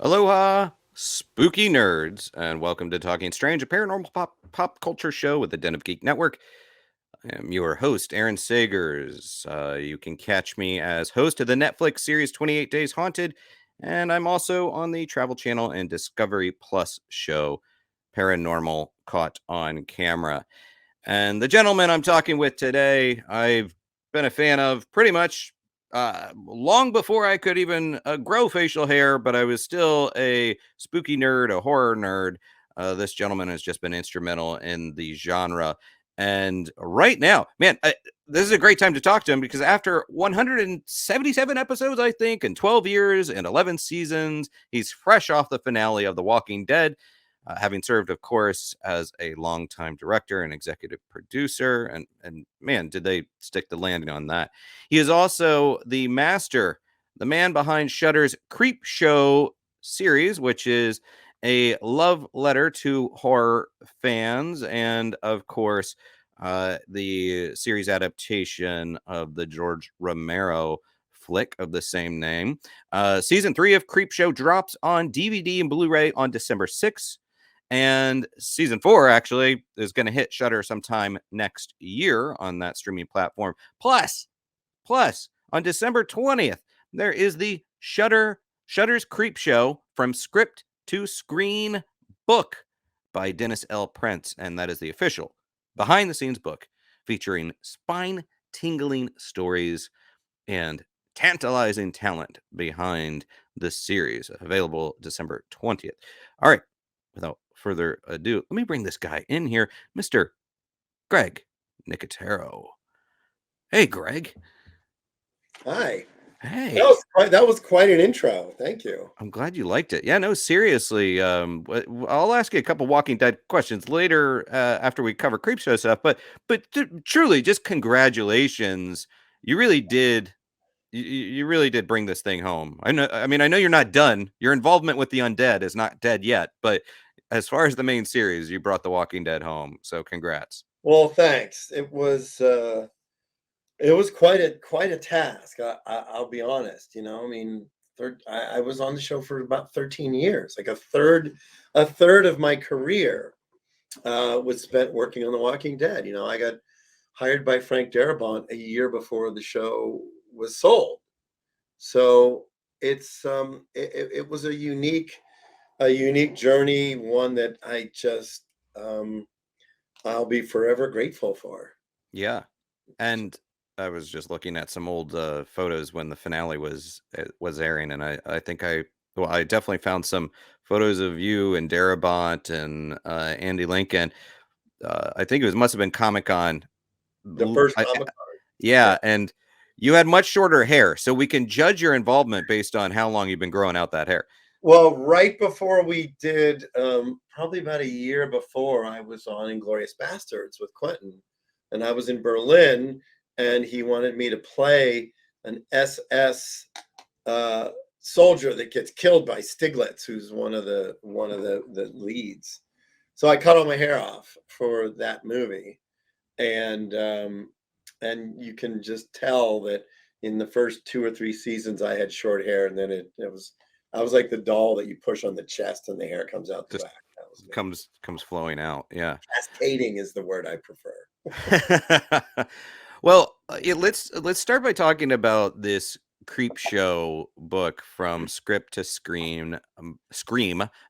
Aloha, spooky nerds, and welcome to Talking Strange, a paranormal pop culture show with the Den of Geek Network. I am your host, Aaron Sagers. You can catch me as host of the Netflix series 28 Days Haunted, and I'm also on the Travel Channel and Discovery Plus show, Paranormal Caught on Camera. And the gentleman I'm talking with today, I've been a fan of pretty much long before I could even grow facial hair, but I was still a spooky nerd, a horror nerd. This gentleman has just been instrumental in the genre. And right now, man, this is a great time to talk to him because after 177 episodes, I think, and 12 years and 11 seasons, he's fresh off the finale of The Walking Dead. Having served, of course, as a longtime director and executive producer. And man, did they stick the landing on that. He is also the man behind Shudder's Creepshow series, which is a love letter to horror fans. And of course, the series adaptation of the George Romero flick of the same name. Season 3 of Creepshow drops on DVD and Blu-ray on December 6th. And season 4 actually is going to hit Shudder sometime next year on that streaming platform. Plus, on December 20th, there is the Shudder's Creepshow from Script to Screen book by Dennis L. Prince. And that is the official behind-the-scenes book featuring spine-tingling stories and tantalizing talent behind the series. Available December 20th. All right, without further ado, let me bring this guy in here, Mr. Greg Nicotero. Hey, Greg. Hi. Hey. That was quite an intro. Thank you. I'm glad you liked it. Yeah, no, seriously. I'll ask you a couple Walking Dead questions later after we cover Creepshow stuff. But truly, just congratulations. You really did. You really did bring this thing home. I know. I mean, I know you're not done. Your involvement with the undead is not dead yet. But as far as the main series, you brought The Walking Dead home. So congrats. Well, thanks. It was quite a task. I'll be honest. I mean, I was on the show for about 13 years. Like a third of my career was spent working on The Walking Dead. I got hired by Frank Darabont a year before the show was sold. So it was a unique journey, one that I just I'll be forever grateful for. Yeah, and I was just looking at some old photos when the finale was airing, and I think I definitely found some photos of you and Darabont and Andy Lincoln. I think it must have been Comic-Con. The first Comic-Con. Yeah, and you had much shorter hair, so we can judge your involvement based on how long you've been growing out that hair. Well, right before we did, probably about a year before, I was on Inglourious Bastards with Quentin, and I was in Berlin, and he wanted me to play an SS soldier that gets killed by Stiglitz, who's one of the leads. So I cut all my hair off for that movie, and you can just tell that in the first 2 or 3 seasons I had short hair, and then I was like the doll that you push on the chest and the hair comes out the back. That was comes flowing out. Yeah. Cascading is the word I prefer. Well, let's start by talking about this Creepshow book from Script to Scream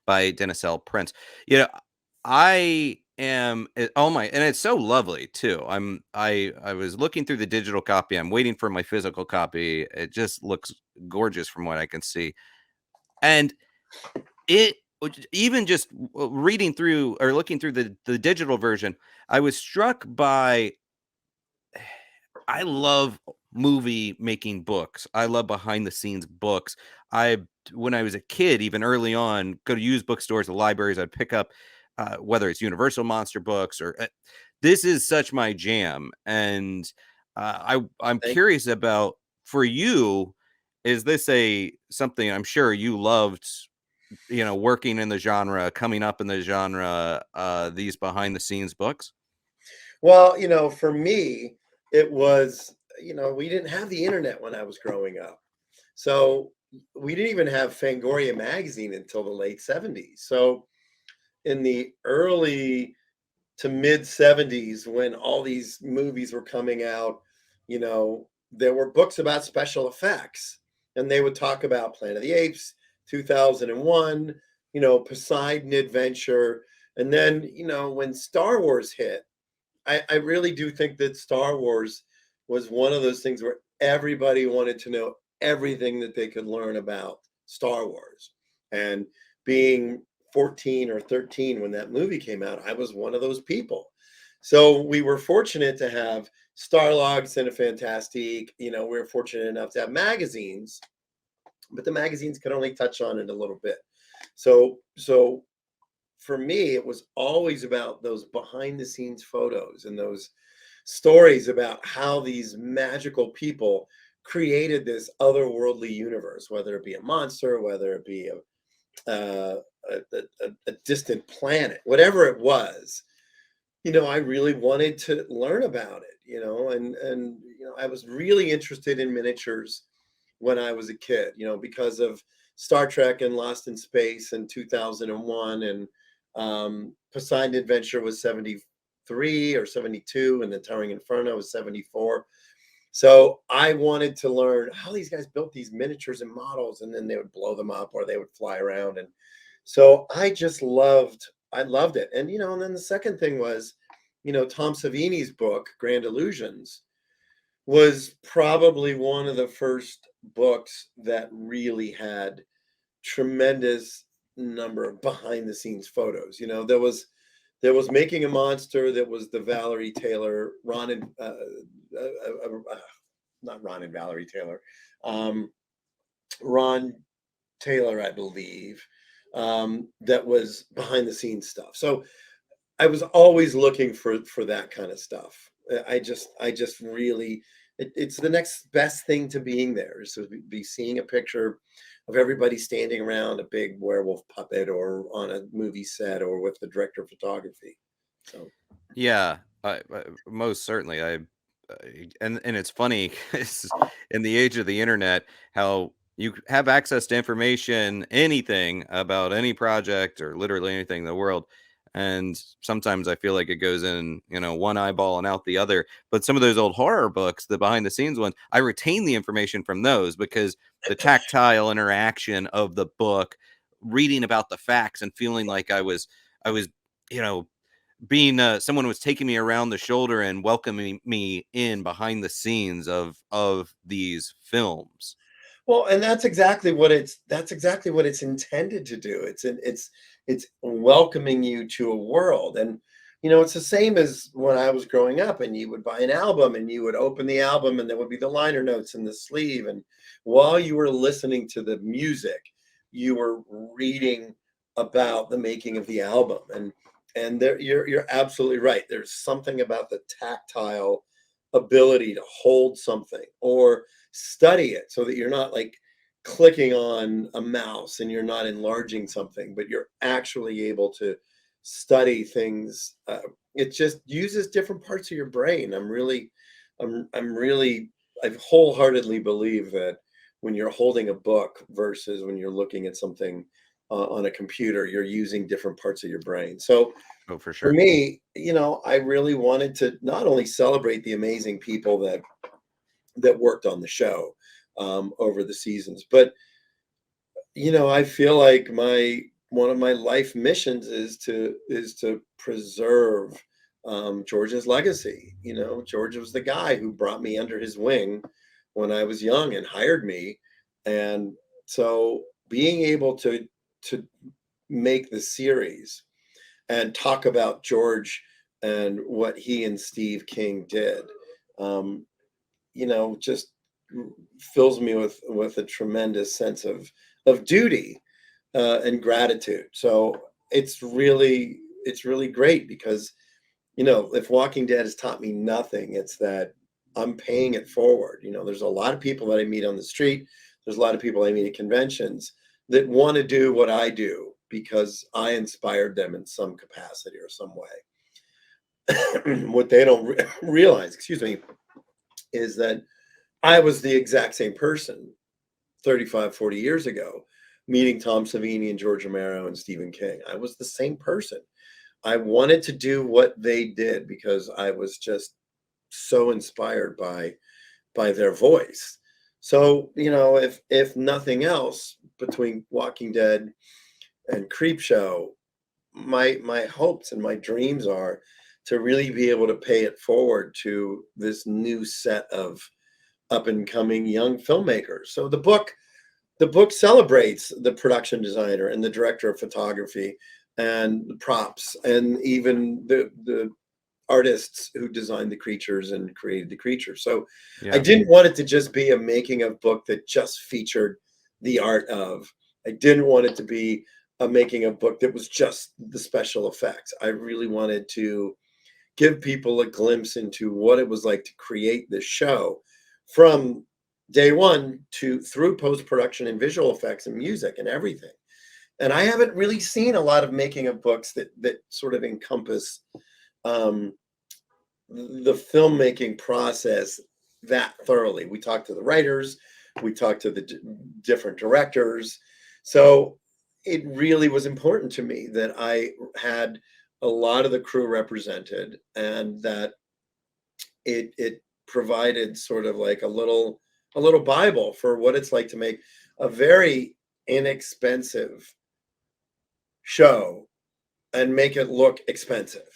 by Dennis L. Prince. I am oh my, and it's so lovely too. I was looking through the digital copy. I'm waiting for my physical copy. It just looks gorgeous from what I can see. And it even just reading through or looking through the digital version, I was struck by I love movie making books. I love behind the scenes books. When I was a kid, even early on, go to used bookstores, the libraries, I'd pick up whether it's Universal monster books or this is such my jam. And I'm curious about for you, is this something I'm sure you loved, working in the genre, coming up in the genre, these behind the scenes books? Well, for me, it was, we didn't have the internet when I was growing up. So we didn't even have Fangoria magazine until the late 70s. So in the early to mid 70s, when all these movies were coming out, there were books about special effects, and they would talk about Planet of the Apes, 2001, Poseidon Adventure. And then, when Star Wars hit, I really do think that Star Wars was one of those things where everybody wanted to know everything that they could learn about Star Wars. And being 14 or 13 when that movie came out, I was one of those people. So we were fortunate to have Starlog, Cinefantastique. We were fortunate enough to have magazines, but the magazines could only touch on it a little bit. So for me, it was always about those behind the scenes photos and those stories about how these magical people created this otherworldly universe, whether it be a monster, whether it be a distant planet, whatever it was. I really wanted to learn about it, and I was really interested in miniatures when I was a kid, because of Star Trek and Lost in Space in 2001, and Poseidon Adventure was 73 or 72, and the Towering Inferno was 74. So I wanted to learn how these guys built these miniatures and models, and then they would blow them up or they would fly around. And so I loved it. And, and then the second thing was, Tom Savini's book, Grand Illusions, was probably one of the first books that really had tremendous number of behind the scenes photos. There was Making a Monster, that was the Valerie Taylor, not Ron and Valerie Taylor, Ron Taylor, I believe, that was behind the scenes stuff. So I was always looking for that kind of stuff. I just really, it's the next best thing to being there, is to be seeing a picture of everybody standing around a big werewolf puppet, or on a movie set, or with the director of photography. So Yeah, most certainly. And it's funny 'cause in the age of the internet, how you have access to information, anything about any project or literally anything in the world. And sometimes I feel like it goes in, one eyeball and out the other. But some of those old horror books, the behind the scenes ones, I retain the information from those because the tactile interaction of the book, reading about the facts and feeling like I was, you know, being someone was taking me around the shoulder and welcoming me in behind the scenes of these films. well, and that's exactly what it's intended to do. It's welcoming you to a world. And it's the same as when I was growing up, and you would buy an album and you would open the album, and there would be the liner notes in the sleeve, and while you were listening to the music, you were reading about the making of the album. And there, you're absolutely right. There's something about the tactile ability to hold something or study it, so that you're not like clicking on a mouse and you're not enlarging something, but you're actually able to study things. It just uses different parts of your brain. I wholeheartedly believe that when you're holding a book versus when you're looking at something on a computer, you're using different parts of your brain. So Oh, for for sure. me, I really wanted to not only celebrate the amazing people that worked on the show over the seasons, but I feel like my one of my life missions is to preserve George's legacy. George was the guy who brought me under his wing when I was young and hired me, and so being able to make the series and talk about George and what he and Steve King did, um, just fills me with a tremendous sense of duty and gratitude. So it's really great, because if Walking Dead has taught me nothing, it's that I'm paying it forward. There's a lot of people that I meet on the street. There's a lot of people I meet at conventions that want to do what I do because I inspired them in some capacity or some way. What they don't realize, excuse me, is that I was the exact same person 35, 40 years ago, meeting Tom Savini and George Romero and Stephen King. I was the same person. I wanted to do what they did because I was just so inspired by their voice. So, if nothing else, between Walking Dead and Creepshow, my hopes and my dreams are to really be able to pay it forward to this new set of up and coming young filmmakers. So the book celebrates the production designer and the director of photography and the props and even the artists who designed the creatures and created the creatures. So I Yeah. didn't want it to just be a making of book that just featured the art of. I didn't want it to be a making of book that was just the special effects. I really wanted to give people a glimpse into what it was like to create this show from day one to through post-production and visual effects and music and everything. And I haven't really seen a lot of making of books that sort of encompass the filmmaking process that thoroughly. We talked to the writers, we talked to the different directors. So it really was important to me that I had a lot of the crew represented, and that it provided sort of like a little Bible for what it's like to make a very inexpensive show and make it look expensive.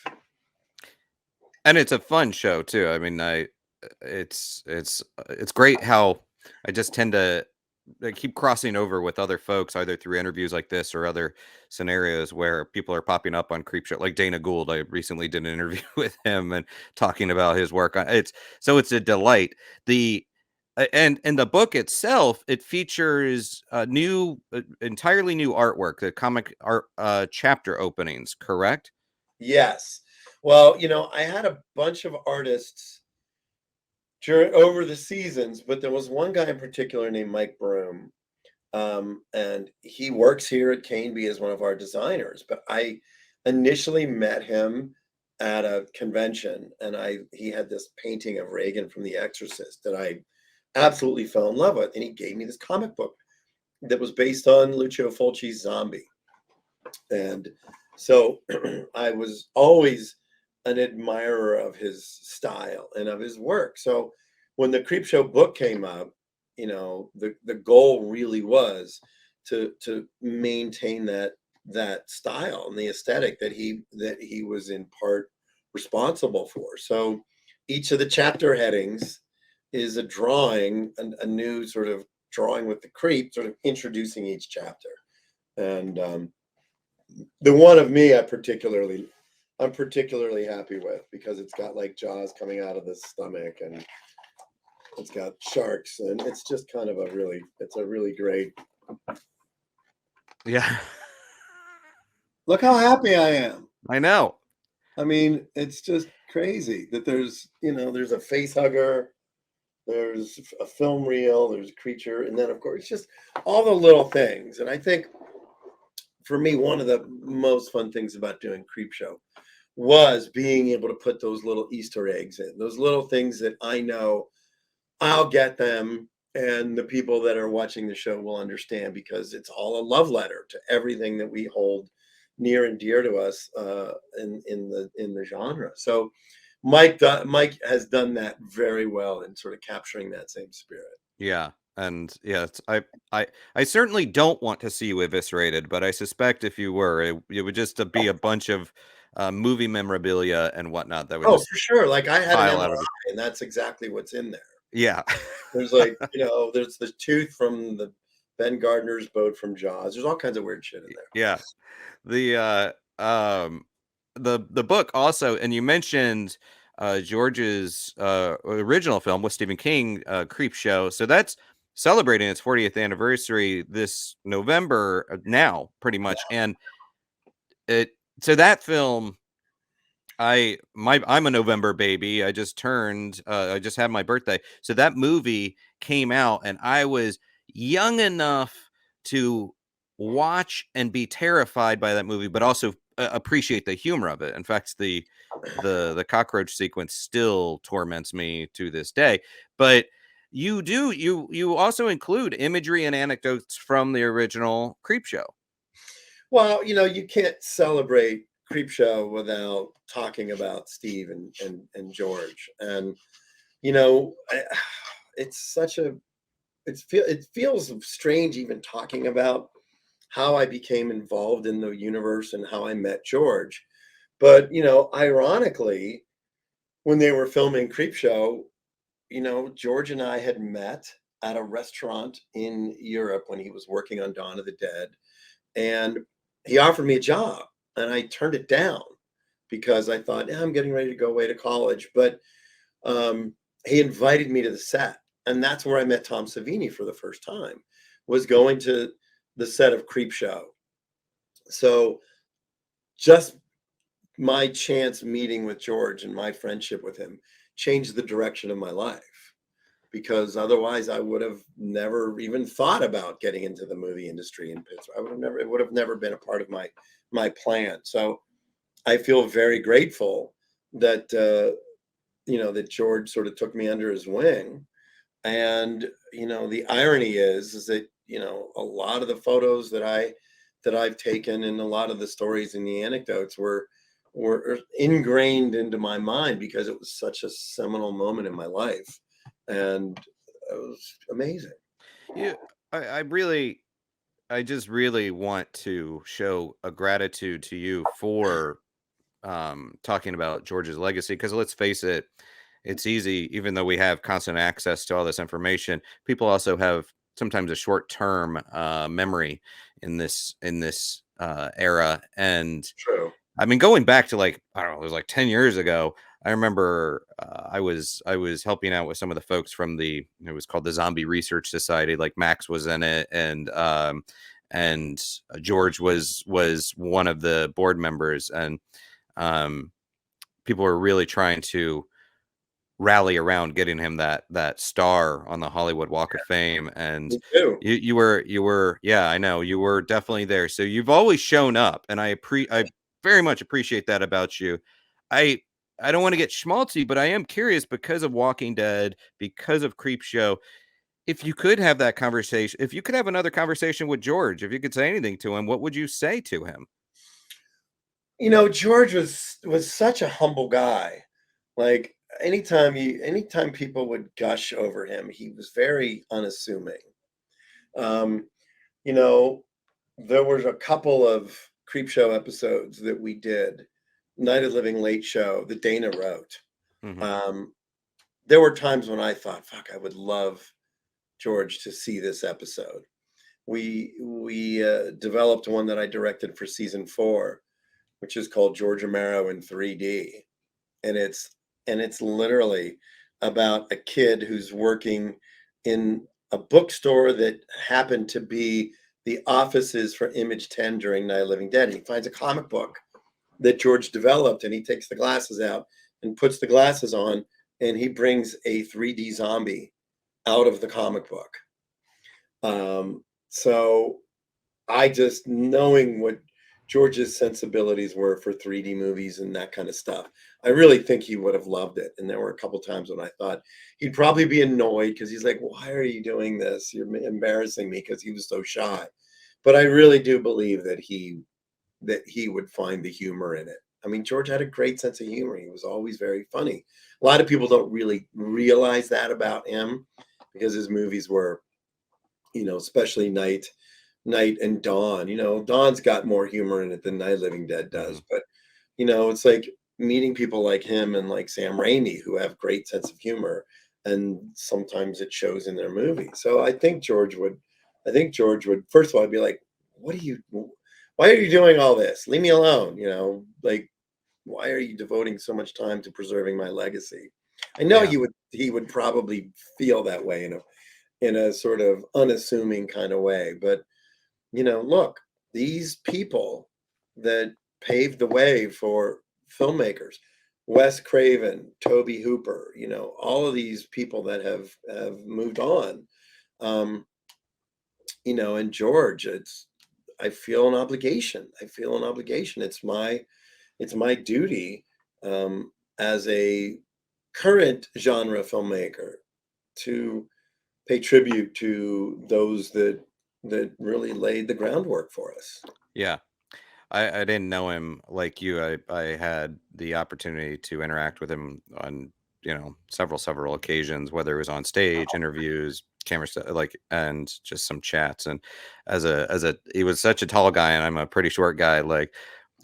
And it's a fun show too. I mean, it's great how I just tend to keep crossing over with other folks, either through interviews like this or other scenarios where people are popping up on Creepshow. Like Dana Gould, I recently did an interview with him and talking about his work on it's. So it's a delight. The and the book itself, it features entirely new artwork, the comic art chapter openings, correct? Yes. Well, I had a bunch of artists during over the seasons, but there was one guy in particular named Mike Broom. And he works here at Canby as one of our designers. But I initially met him at a convention, and he had this painting of Reagan from The Exorcist that I absolutely fell in love with. And he gave me this comic book that was based on Lucio Fulci's Zombie. And so I was always an admirer of his style and of his work. So when the Creepshow book came up, the goal really was to maintain that style and the aesthetic that he was in part responsible for. So each of the chapter headings is a drawing, a new sort of drawing with the creep, sort of introducing each chapter. And the one of me I'm particularly happy with, because it's got like jaws coming out of the stomach, and it's got sharks, and it's just kind of it's a really great. Yeah. Look how happy I am. I know. I mean, it's just crazy that there's a face hugger, there's a film reel, there's a creature, and then of course just all the little things. And I think for me, one of the most fun things about doing Creepshow was being able to put those little Easter eggs in, those little things that I know I'll get them, and the people that are watching the show will understand, because it's all a love letter to everything that we hold near and dear to us in the genre. So Mike has done that very well in sort of capturing that same spirit. Yeah. And yeah, I certainly don't want to see you eviscerated, but I suspect if you were, it would just be a bunch of movie memorabilia and whatnot that would Oh, just for sure. Like I had an pile out of MRI, and that's exactly what's in there. Yeah. There's like, there's the tooth from the Ben Gardner's boat from Jaws. There's all kinds of weird shit in there. Yeah. The the book also, and you mentioned George's original film with Stephen King, Creepshow. So that's celebrating its 40th anniversary this November now, pretty much. And it so that film, I'm a November baby. I just had my birthday. So that movie came out and I was young enough to watch and be terrified by that movie, but also appreciate the humor of it. In fact, the cockroach sequence still torments me to this day. But You do. You also include imagery and anecdotes from the original Creepshow. Well, you can't celebrate Creepshow without talking about Steve and George. And you know, I, it's such a it feels strange even talking about how I became involved in the universe and how I met George. But ironically, when they were filming Creepshow, George and I had met at a restaurant in Europe when he was working on Dawn of the Dead, and he offered me a job, and I turned it down because I thought, yeah, I'm getting ready to go away to college. But he invited me to the set, and that's where I met Tom Savini for the first time. Was going to the set of Creepshow. So just my chance meeting with George and my friendship with him changed the direction of my life, because otherwise I would have never even thought about getting into the movie industry in Pittsburgh. It would have never been a part of my plan. So I feel very grateful that that George sort of took me under his wing. And the irony is that a lot of the photos that I've taken and a lot of the stories and the anecdotes were ingrained into my mind because it was such a seminal moment in my life, and it was amazing. Yeah, I just really want to show a gratitude to you for talking about George's legacy, because let's face it, it's easy, even though we have constant access to all this information, people also have sometimes a short-term memory in this era. And True. I mean, going back to, like, I don't know, it was like 10 years ago. I remember I was helping out with some of the folks from it was called the Zombie Research Society. Like Max was in it, and George was one of the board members, and um, people were really trying to rally around getting him that star on the Hollywood Walk of Fame. And Me too. you were, yeah, I know, you were definitely there. So you've always shown up, and I very much appreciate that about you. I I don't want to get schmaltzy, but I am curious, because of Walking Dead, because of Creepshow, if you could have that conversation, if you could have another conversation with George, if you could say anything to him, what would you say to him? George was such a humble guy. Like anytime people would gush over him, he was very unassuming. Um, you know, there was a couple of Creepshow episodes that we did, Night of Living Late show that Dana wrote. Hmm. Um, there were times when I thought, fuck, I would love George to see this episode. We developed one that I directed for season 4, which is called George Romero in 3D, and it's literally about a kid who's working in a bookstore that happened to be the offices for Image 10 during Night of the Living Dead. And he finds a comic book that George developed, and he takes the glasses out and puts the glasses on, and he brings a 3D zombie out of the comic book. So I just knowing what George's sensibilities were for 3D movies and that kind of stuff, I really think he would have loved it. And there were a couple times when I thought he'd probably be annoyed because he's like, "Why are you doing this? You're embarrassing me," because he was so shy. But I really do believe that he would find the humor in it. I mean, George had a great sense of humor. He was always very funny. A lot of people don't really realize that about him because his movies were, especially Night and Dawn. Dawn's got more humor in it than Night of the Living Dead Hmm. does. But it's like meeting people like him and like Sam Raimi who have great sense of humor, and sometimes it shows in their movies. So I think George would first of all be like, "What are you? Why are you doing all this? Leave me alone." Like, why are you devoting so much time to preserving my legacy? I know Yeah. he would probably feel that way in a sort of unassuming kind of way, but look, these people that paved the way for filmmakers, Wes Craven, Toby Hooper, all of these people that have moved on, um, and George, I feel an obligation. I feel an obligation. It's my duty, as a current genre filmmaker to pay tribute to those that really laid the groundwork for us. Yeah. I didn't know him like you. I had the opportunity to interact with him on, several occasions, whether it was on stage, interviews, camera stuff, like, and just some chats. And he was such a tall guy, and I'm a pretty short guy. Like,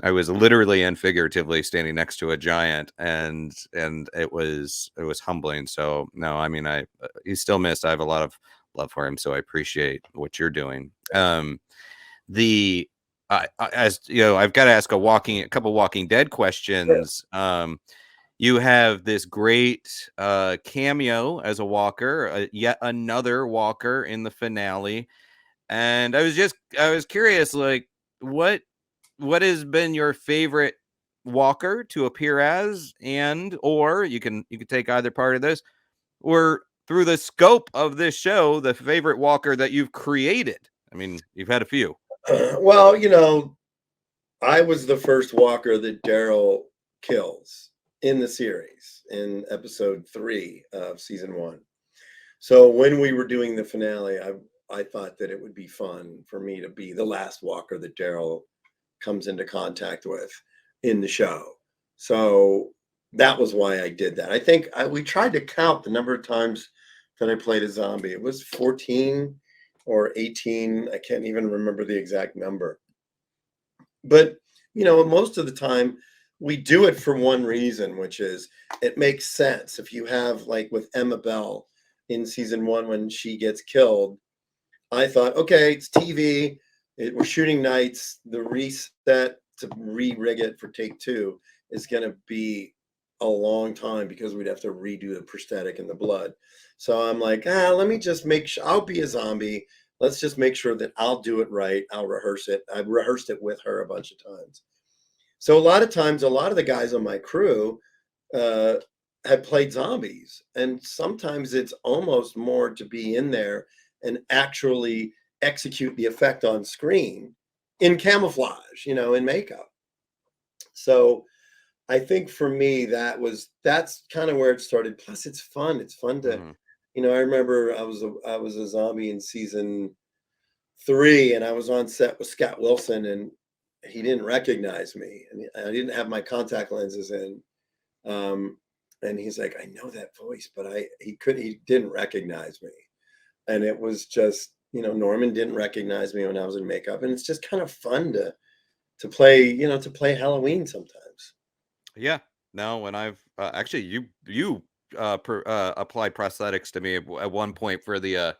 I was literally and figuratively standing next to a giant, and it was humbling. So no, I mean, he's still missed. I have a lot of love for him, so I appreciate what you're doing. The as you know, I've got to ask a couple Walking Dead Sure. questions. You have this great cameo as a walker, yet another walker in the finale, and I was curious, like, what has been your favorite walker to appear as, and or you can take either part of this, or through the scope of this show, the favorite walker that you've created. I mean, you've had a few. Well, I was the first walker that Daryl kills in the series in episode 3 of season 1. So when we were doing the finale, I thought that it would be fun for me to be the last walker that Daryl comes into contact with in the show. So that was why I did that. I think we tried to count the number of times that I played a zombie. It was 14 or 18. I can't even remember the exact number. But, most of the time we do it for one reason, which is it makes sense. If you have, like with Emma Bell in season 1, when she gets killed, I thought, okay, it's TV. We're shooting nights. The reset to re-rig it for take 2 is going to be a long time because we'd have to redo the prosthetic and the blood. So I'm like, let me just make sure I'll be a zombie. Let's just make sure that I'll do it right. I'll rehearse it. I've rehearsed it with her a bunch of times. So a lot of times, a lot of the guys on my crew have played zombies. And sometimes it's almost more to be in there and actually execute the effect on screen in camouflage, in makeup. So I think for me, that's kind of where it started. Plus, it's fun. It's fun to, Mhm. I remember I was a zombie in season 3, and I was on set with Scott Wilson, and he didn't recognize me, and I didn't have my contact lenses in. And he's like, I know that voice, but he didn't recognize me. And it was just, Norman didn't recognize me when I was in makeup. And it's just kind of fun to play, to play Halloween sometimes. Yeah. No, when I've actually you applied prosthetics to me at one point for the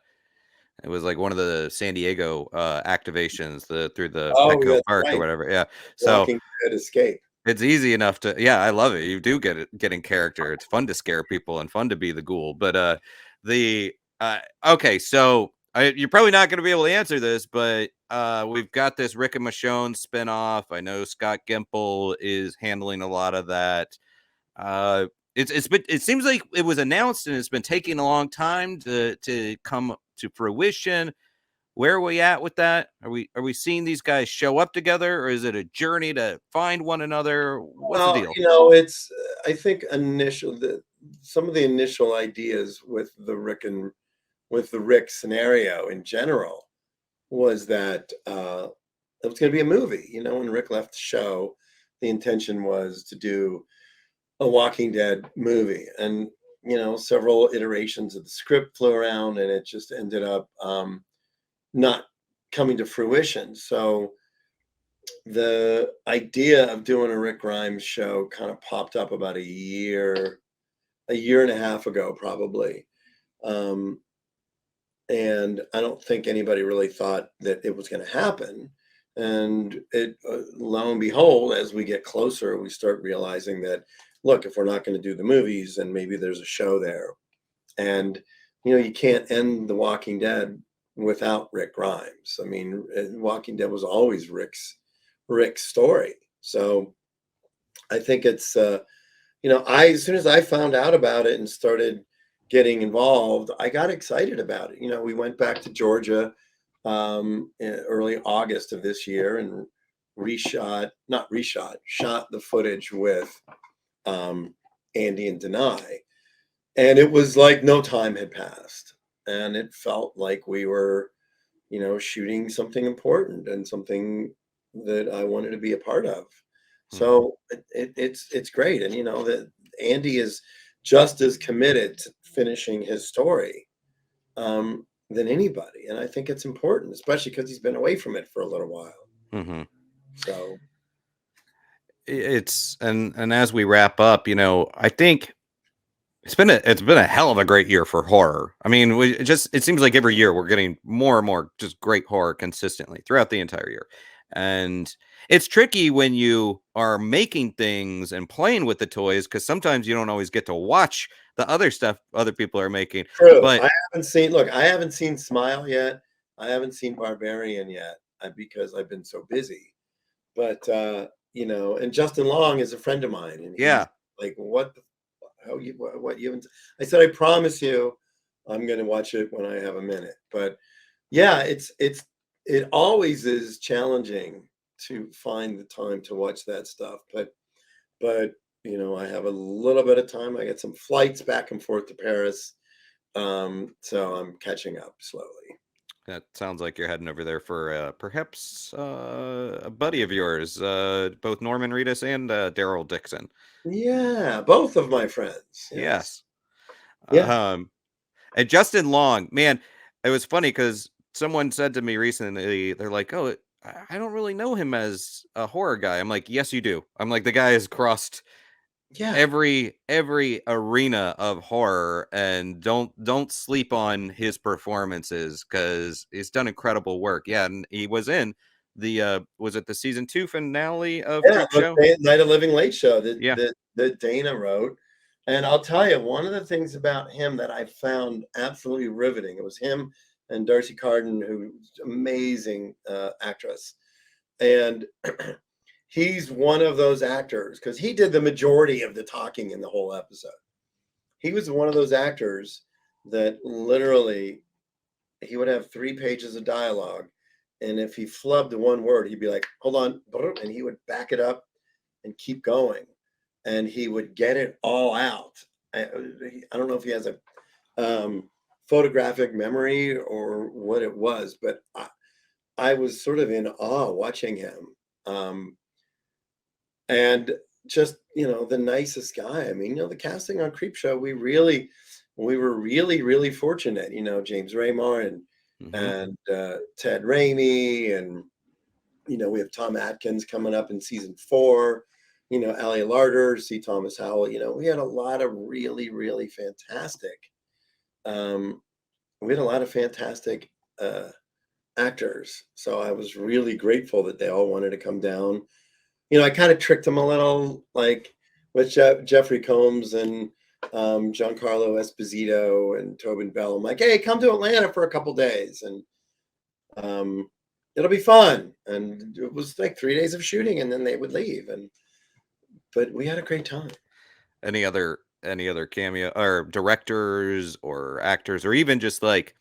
it was like one of the San Diego activations, the through the Oh, Petco that's Park or right. whatever. Yeah. So Walking Dead Escape. it's easy enough to, yeah, I love it. You do get in character. It's fun to scare people and fun to be the ghoul. But the okay, so you're probably not going to be able to answer this, but we've got this Rick and Michonne spinoff. I know Scott Gimple is handling a lot of that. Uh, it seems like it was announced and it's been taking a long time to come to fruition. Where are we at with that? Are we seeing these guys show up together, or is it a journey to find one another? What's the Well, deal? it's I think some of the initial ideas with the Rick scenario in general was that it was going to be a movie. When Rick left the show, the intention was to do a Walking Dead movie, and several iterations of the script flew around, and it just ended up not coming to fruition. So the idea of doing a Rick Grimes show kind of popped up about a year and a half ago, probably. Um, and I don't think anybody really thought that it was going to happen. And lo and behold, as we get closer, we start realizing that, look, if we're not going to do the movies, then maybe there's a show there. And you can't end The Walking Dead without Rick Grimes. I mean, Walking Dead was always Rick's story. So I think it's as soon as I found out about it and started getting involved, I got excited about it. We went back to Georgia in early August of this year and shot the footage with Andy and Denai. And it was like no time had passed. and it felt like we were, shooting something important and something that I wanted to be a part of. Hmm. So it's great, and that Andy is just as committed to finishing his story than anybody, and I think it's important, especially because he's been away from it for a little while. Hmm. So It's and as we wrap up, I think it's been a hell of a great year for horror. I mean, it seems like every year we're getting more and more just great horror consistently throughout the entire year. And it's tricky when you are making things and playing with the toys because sometimes you don't always get to watch the other stuff other people are making. true. But I haven't seen Smile yet. I haven't seen Barbarian yet because I've been so busy. But and Justin Long is a friend of mine, and he's yeah, like, "What? How you? What you haven't?" I said, "I promise you, I'm going to watch it when I have a minute." But yeah, it always is challenging to find the time to watch that stuff. But I have a little bit of time. I get some flights back and forth to Paris, so I'm catching up slowly. that sounds like you're heading over there for perhaps a buddy of yours, both Norman Reedus and Daryl Dixon. Yeah, both of my friends. Yes. Yes. Yeah. Um, And Justin Long, man, it was funny because someone said to me recently, they're like, "Oh, I don't really know him as a horror guy." I'm like, "Yes, you do." I'm like, "The guy has crossed Yeah. every arena of horror, and don't sleep on his performances because he's done incredible work." Yeah, and he was in the was it the season 2 finale of Yeah, the Creepshow? Night of Living Late show that Yeah. that Dana wrote, and I'll tell you, one of the things about him that I found absolutely riveting, it was him and Darcy Carden, who's amazing, actress, and he's one of those actors because he did the majority of the talking in the whole episode. He was one of those actors that literally he would have 3 pages of dialogue, and if he flubbed one word, he'd be like, "Hold on," and he would back it up and keep going, and he would get it all out. I don't know if he has a photographic memory or what it was, but I was sort of in awe watching him. And just, the nicest guy. I mean, the casting on Creepshow, we were really, really fortunate. James Raymar Hmm. and Ted Raimi, and we have Tom Atkins coming up in season 4. Ali Larder, C. Thomas Howell. We had a lot of really, really fantastic. Um, we had a lot of fantastic actors. So I was really grateful that they all wanted to come down. I kind of tricked them a little, like with Jeffrey Combs and Giancarlo Esposito and Tobin Bell. I'm like, hey, come to Atlanta for a couple days, and um, it'll be fun. And it was like 3 days of shooting, and then they would leave. But we had a great time. Any other cameo or directors or actors or even just like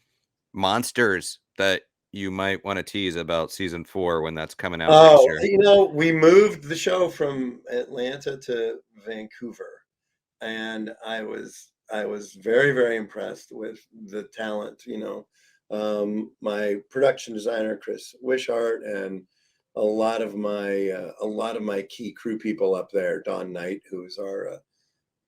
monsters that you might want to tease about season 4 when that's coming out next Oh, year? we moved the show from Atlanta to Vancouver, and I was very, very impressed with the talent. My production designer Chris Wishart, and a lot of my key crew people up there, Don Knight, who's our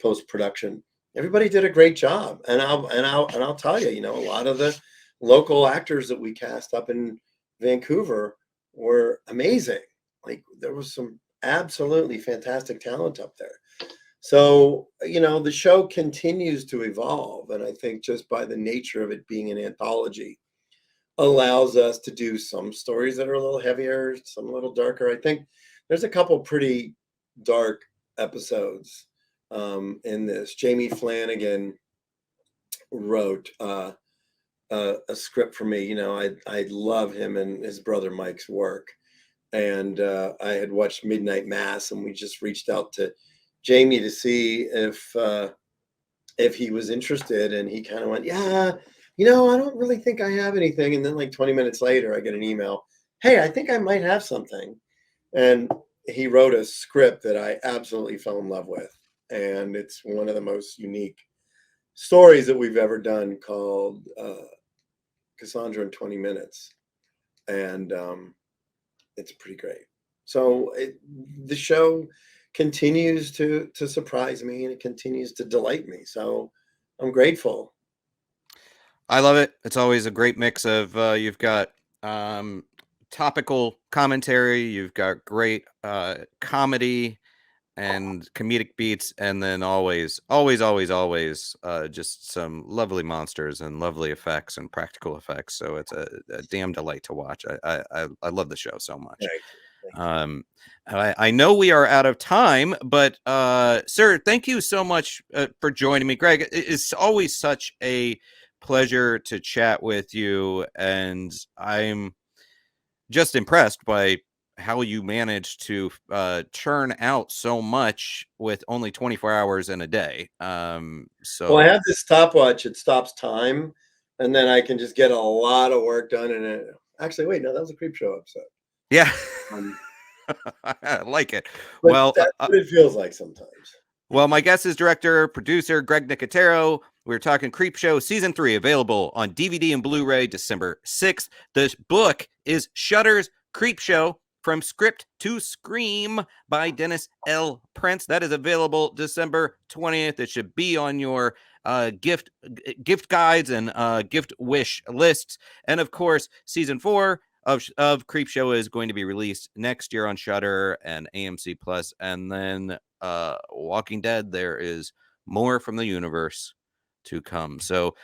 post production. Everybody did a great job, and I'll tell you, a lot of the local actors that we cast up in Vancouver were amazing. Like, there was some absolutely fantastic talent up there. So, the show continues to evolve. And I think just by the nature of it being an anthology allows us to do some stories that are a little heavier, some a little darker. I think there's a couple pretty dark episodes in this. Jamie Flanagan wrote a script for me. I love him and his brother Mike's work. And I had watched Midnight Mass, and we just reached out to Jamie to see if he was interested, and he kind of went, "Yeah, I don't really think I have anything." And then, like 20 minutes later, I get an email, "Hey, I think I might have something." And he wrote a script that I absolutely fell in love with, and it's one of the most unique stories that we've ever done called Cassandra in 20 Minutes. And it's pretty great. So the show continues to surprise me, and it continues to delight me. So I'm grateful. I love it. It's always a great mix of you've got topical commentary, you've got great comedy and comedic beats, and then always just some lovely monsters and lovely effects and practical effects. So it's a damn delight to watch. I love the show so much. I know we are out of time, but sir, thank you so much for joining me. Greg, it's always such a pleasure to chat with you, and I'm just impressed by how you managed to churn out so much with only 24 hours in a day. So Well, I have this stopwatch. It stops time, and then I can just get a lot of work done in it. Actually, wait, no, that was a Creepshow episode. Yeah. I like it. But Well, that's what it feels like sometimes. Well, my guest is director, producer Greg Nicotero. We're talking Creepshow Season 3, available on DVD and Blu-ray December 6th. The book is Shudder's Creepshow, From Script to Scream by Dennis L. Prince. That is available December 20th. It should be on your gift guides and gift wish lists. And of course, Season 4 of Creepshow is going to be released next year on Shudder and AMC Plus, and then Walking Dead, there is more from the universe to come. So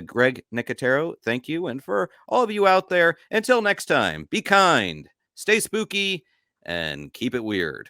Greg Nicotero, thank you. And for all of you out there, until next time, be kind, stay spooky, and keep it weird.